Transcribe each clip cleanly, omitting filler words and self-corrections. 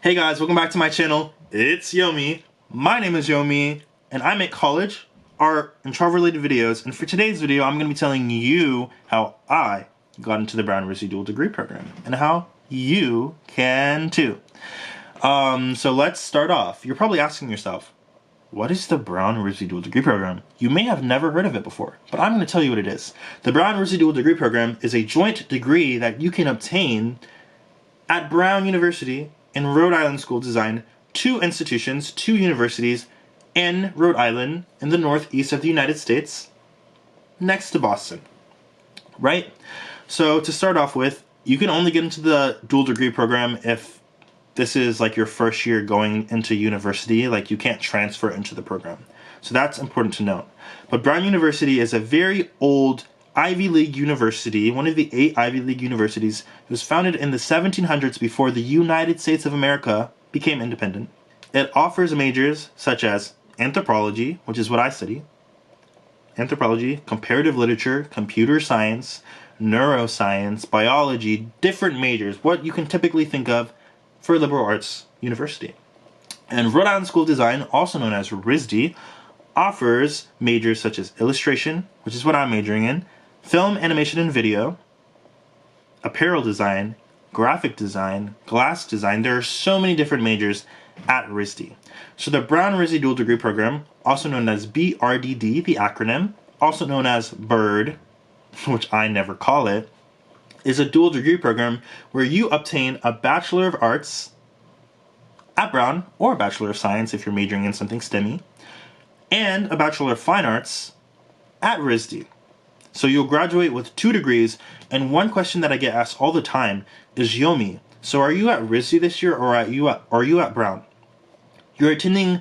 Hey guys, welcome back to my channel. It's Yomi. My name is Yomi, and I make college, art, and travel-related videos. And for today's video, I'm going to be telling you how I got into the Brown RISD dual degree program, and how you can too. So let's start off. You're probably asking yourself, what is the Brown RISD dual degree program? You may have never heard of it before, but I'm going to tell you what it is. The Brown RISD dual degree program is a joint degree that you can obtain at Brown University in Rhode Island School of Design, two universities in Rhode Island in the northeast of the United States, next to Boston, right? So to start off with, you can only get into the dual degree program if this is like your first year going into university. Like, you can't transfer into the program. So that's important to note. But Brown University is a very old Ivy League university, one of the 8 Ivy League universities. It was founded in the 1700s before the United States of America became independent. It offers majors such as anthropology, which is what I study, anthropology, comparative literature, computer science, neuroscience, biology, different majors, what you can typically think of for a liberal arts university. And Rhode Island School of Design, also known as RISD, offers majors such as illustration, which is what I'm majoring in, film, animation, and video, apparel design, graphic design, glass design. There are so many different majors at RISD. So the Brown RISD dual degree program, also known as BRDD, the acronym, also known as BIRD, which I never call it, is a dual degree program where you obtain a Bachelor of Arts at Brown, or a Bachelor of Science if you're majoring in something STEMmy, and a Bachelor of Fine Arts at RISD. So you'll graduate with 2 degrees, and one question that I get asked all the time is, Yomi, so are you at RISD this year, or are you at Brown? You're attending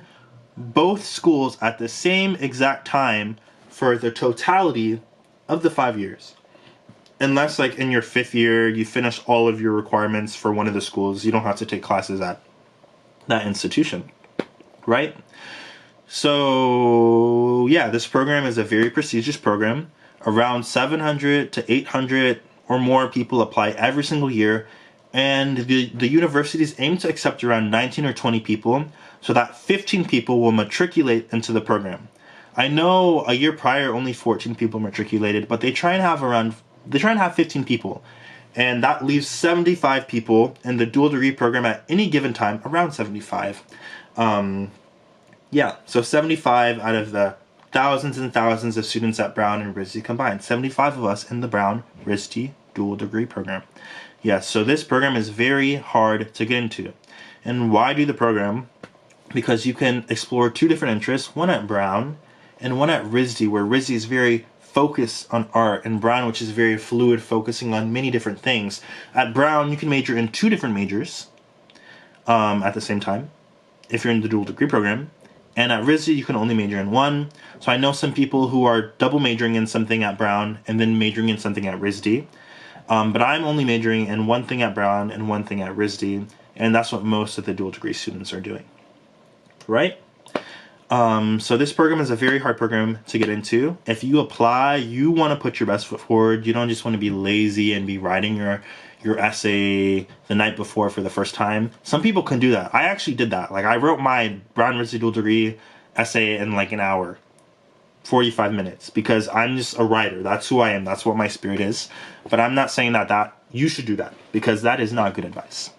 both schools at the same exact time for the totality of the 5 years. Unless, like, in your 5th year, you finish all of your requirements for one of the schools, you don't have to take classes at that institution, right? So, yeah, this program is a very prestigious program. Around 700 to 800 or more people apply every single year, and the universities aim to accept around 19 or 20 people, so that 15 people will matriculate into the program. I know a year prior only 14 people matriculated, but they try and have 15 people, and that leaves 75 people in the dual degree program at any given time, around 75. Yeah, so 75 out of the thousands and thousands of students at Brown and RISD combined. 75 of us in the Brown RISD dual degree program. Yeah, so this program is very hard to get into. And why do the program? Because you can explore 2 different interests, one at Brown and one at RISD, where RISD is very focused on art, and Brown, which is very fluid, focusing on many different things. At Brown, you can major in 2 different majors at the same time if you're in the dual degree program. And at RISD, you can only major in 1. So I know some people who are double majoring in something at Brown and then majoring in something at RISD. But I'm only majoring in 1 thing at Brown and 1 thing at RISD. And that's what most of the dual degree students are doing, right? So this program is a very hard program to get into. If you apply, you want to put your best foot forward. You don't just want to be lazy and be writing your essay the night before for the first time. Some people can do that. I actually did that. Like, I wrote my Brown RISD dual degree essay in like an hour, 45 minutes, because I'm just a writer. That's who I am. That's what my spirit is. But I'm not saying that you should do that, because that is not good advice.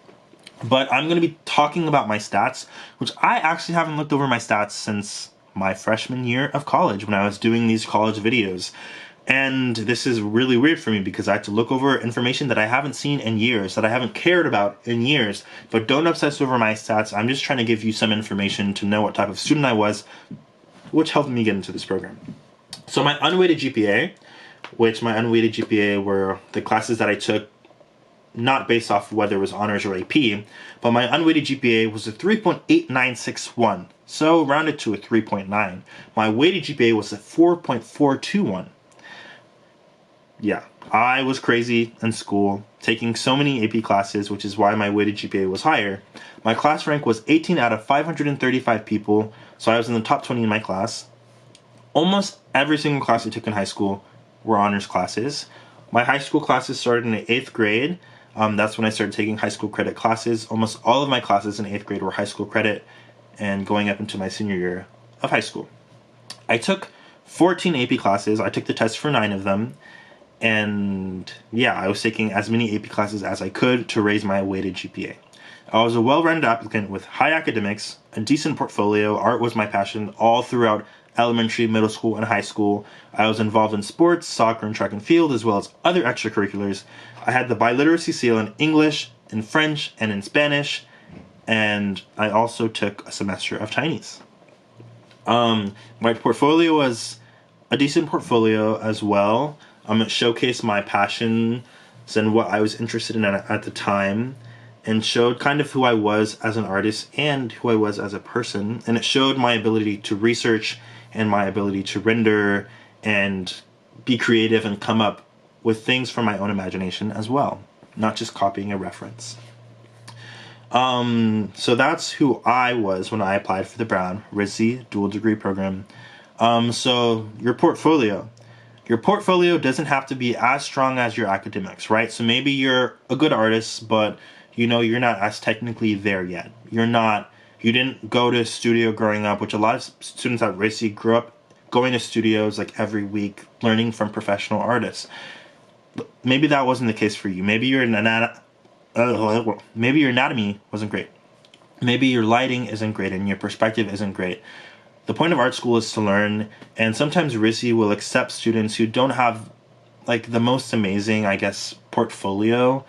But I'm going to be talking about my stats, which I actually haven't looked over my stats since my freshman year of college when I was doing these college videos. And this is really weird for me because I had to look over information that I haven't seen in years, that I haven't cared about in years. But don't obsess over my stats. I'm just trying to give you some information to know what type of student I was, which helped me get into this program. So my unweighted GPA, were the classes that I took, not based off whether it was honors or AP, but my unweighted GPA was a 3.8961, so rounded to a 3.9. My weighted GPA was a 4.421. Yeah, I was crazy in school, taking so many AP classes, which is why my weighted GPA was higher. My class rank was 18 out of 535 people, so I was in the top 20 in my class. Almost every single class I took in high school were honors classes. My high school classes started in the 8th grade. That's when I started taking high school credit classes. Almost all of my classes in 8th grade were high school credit, and going up into my senior year of high school. I took 14 AP classes. I took the test for 9 of them. And yeah, I was taking as many AP classes as I could to raise my weighted GPA. I was a well-rounded applicant with high academics, a decent portfolio. Art was my passion all throughout elementary, middle school, and high school. I was involved in sports, soccer, and track and field, as well as other extracurriculars. I had the biliteracy seal in English, in French, and in Spanish, and I also took a semester of Chinese. My portfolio was a decent portfolio as well. It showcased my passions and what I was interested in at the time, and showed kind of who I was as an artist and who I was as a person. And it showed my ability to research and my ability to render and be creative and come up with things from my own imagination as well, not just copying a reference. So that's who I was when I applied for the Brown RISD dual degree program. So your portfolio. Your portfolio doesn't have to be as strong as your academics, right? So maybe you're a good artist, but you know, you're not as technically there yet. You didn't go to a studio growing up, which a lot of students at RISD grew up going to studios like every week, learning from professional artists. Maybe that wasn't the case for you. Maybe your anatomy wasn't great. Maybe your lighting isn't great and your perspective isn't great. The point of art school is to learn, and sometimes RISD will accept students who don't have like the most amazing, I guess, portfolio,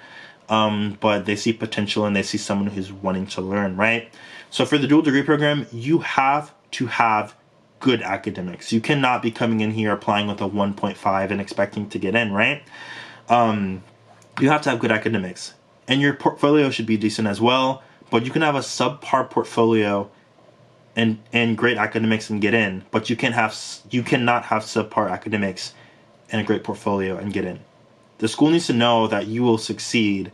but they see potential and they see someone who's wanting to learn, right? So for the dual degree program, you have to have good academics. You cannot be coming in here applying with a 1.5 and expecting to get in, right? You have to have good academics, and your portfolio should be decent as well, but you can have a subpar portfolio and great academics and get in, but you cannot have subpar academics and a great portfolio and get in. The school needs to know that you will succeed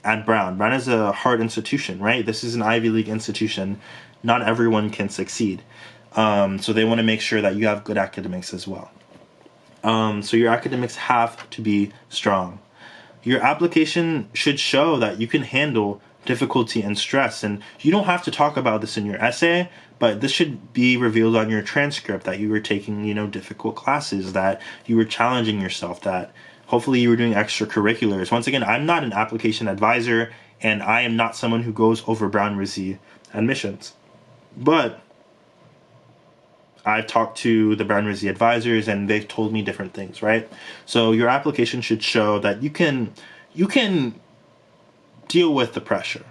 at Brown. Brown is a hard institution, right? This is an Ivy League institution. Not everyone can succeed. So they want to make sure that you have good academics as well. So your academics have to be strong. Your application should show that you can handle difficulty and stress, and you don't have to talk about this in your essay, but this should be revealed on your transcript, that you were taking, difficult classes, that you were challenging yourself, that hopefully you were doing extracurriculars. Once again, I'm not an application advisor, and I am not someone who goes over Brown RISD admissions, but I've talked to the Brown RISD advisors and they've told me different things, right? So your application should show that you can deal with the pressure.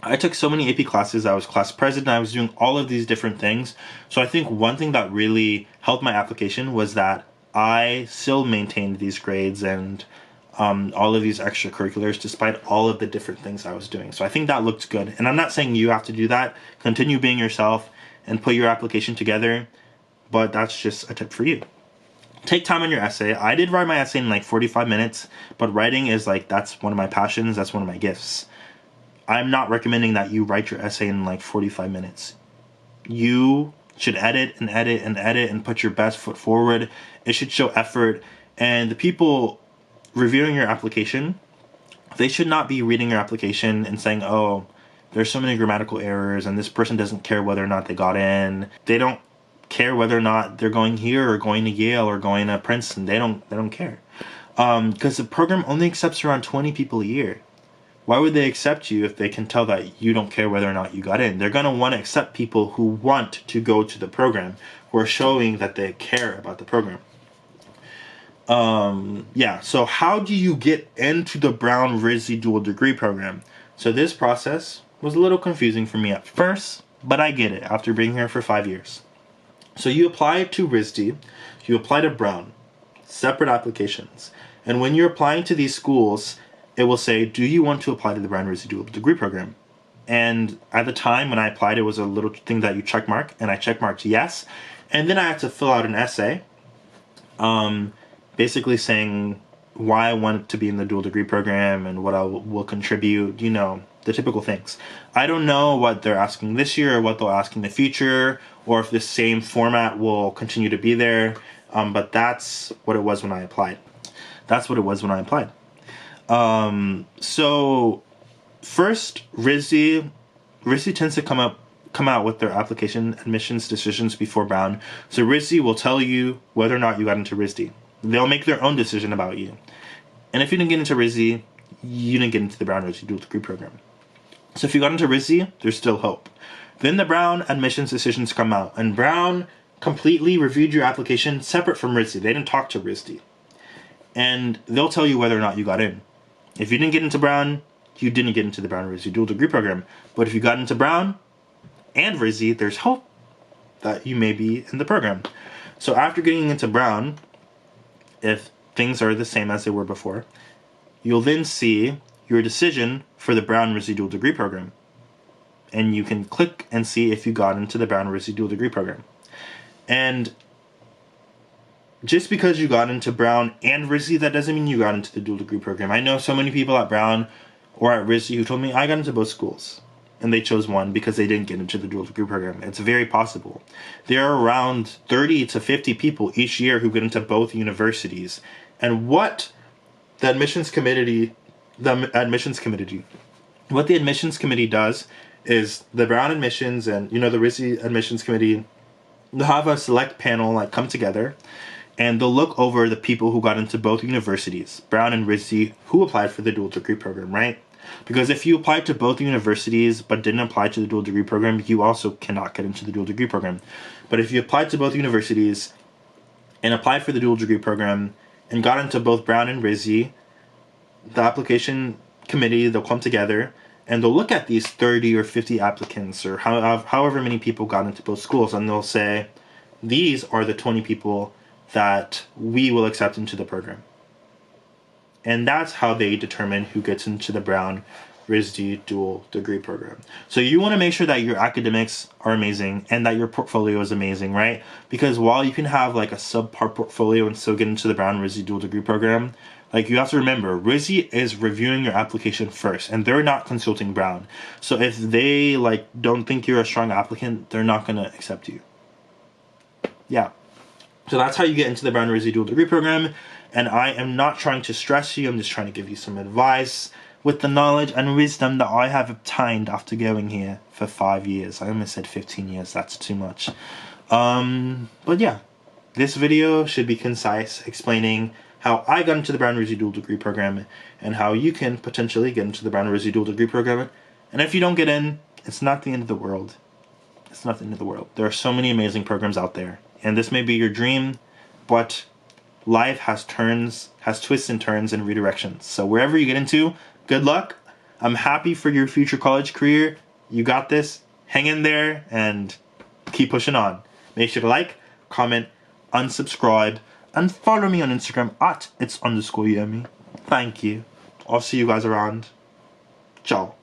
I took so many AP classes. I was class president. I was doing all of these different things. So I think one thing that really helped my application was that I still maintained these grades and all of these extracurriculars despite all of the different things I was doing. So I think that looked good. And I'm not saying you have to do that. Continue being yourself and put your application together. But that's just a tip for you. Take time on your essay. I did write my essay in like 45 minutes, but writing is that's one of my passions. That's one of my gifts. I'm not recommending that you write your essay in like 45 minutes. You should edit and edit and edit and put your best foot forward. It should show effort. And the people reviewing your application, they should not be reading your application and saying, oh, there's so many grammatical errors and this person doesn't care whether or not they got in. They don't care whether or not they're going here or going to Yale or going to Princeton. They don't care. Because the program only accepts around 20 people a year. Why would they accept you if they can tell that you don't care whether or not you got in? They're going to want to accept people who want to go to the program, who are showing that they care about the program. Yeah, so how do you get into the Brown RISD dual degree program? So this process was a little confusing for me at first, but I get it after being here for 5 years. So you apply to RISD, you apply to Brown, separate applications. And when you're applying to these schools, it will say, do you want to apply to the Brown RISD dual degree program? And at the time when I applied, it was a little thing that you check mark, and I check marked yes. And then I had to fill out an essay, basically saying why I want to be in the dual degree program and what I will contribute, the typical things. I don't know what they're asking this year or what they'll ask in the future, or if the same format will continue to be there, but that's what it was when I applied. So first, RISD tends to come out with their application admissions decisions before Brown. So RISD will tell you whether or not you got into RISD. They'll make their own decision about you. And if you didn't get into RISD, you didn't get into the Brown RISD dual degree program. So if you got into RISD, there's still hope. Then the Brown admissions decisions come out, and Brown completely reviewed your application separate from RISD. They didn't talk to RISD. And they'll tell you whether or not you got in. If you didn't get into Brown, you didn't get into the Brown RISD dual degree program. But if you got into Brown and RISD, there's hope that you may be in the program. So after getting into Brown, if things are the same as they were before, you'll then see your decision for the Brown RISD dual degree program. And you can click and see if you got into the Brown RISD dual degree program. And just because you got into Brown and RISD, that doesn't mean you got into the dual degree program. I know so many people at Brown or at RISD who told me I got into both schools, and they chose one because they didn't get into the dual degree program. It's very possible. There are around 30 to 50 people each year who get into both universities. And what the admissions committee does is the Brown admissions and, the RISD admissions committee, they'll have a select panel come together, and they'll look over the people who got into both universities, Brown and RISD, who applied for the dual degree program, right? Because if you applied to both universities but didn't apply to the dual degree program, you also cannot get into the dual degree program. But if you applied to both universities and applied for the dual degree program and got into both Brown and RISD, the application committee, they'll come together and they'll look at these 30 or 50 applicants or however many people got into both schools, and they'll say, these are the 20 people that we will accept into the program. And that's how they determine who gets into the Brown RISD dual degree program. So you want to make sure that your academics are amazing and that your portfolio is amazing, right? Because while you can have a subpar portfolio and still get into the Brown RISD dual degree program, you have to remember, RISD is reviewing your application first, and they're not consulting Brown. So if they don't think you're a strong applicant, they're not going to accept you. Yeah. So that's how you get into the Brown RISD dual degree program. And I am not trying to stress you. I'm just trying to give you some advice with the knowledge and wisdom that I have obtained after going here for 5 years. I almost said 15 years. That's too much. But yeah, this video should be concise, explaining how I got into the Brown RISD dual degree program and how you can potentially get into the Brown RISD dual degree program. And if you don't get in, it's not the end of the world. It's not the end of the world. There are so many amazing programs out there. And this may be your dream, but life has twists and turns and redirections. So wherever you get into, good luck. I'm happy for your future college career. You got this. Hang in there and keep pushing on. Make sure to like, comment, unsubscribe, and follow me on Instagram at its_Yomi. Thank you. I'll see you guys around. Ciao.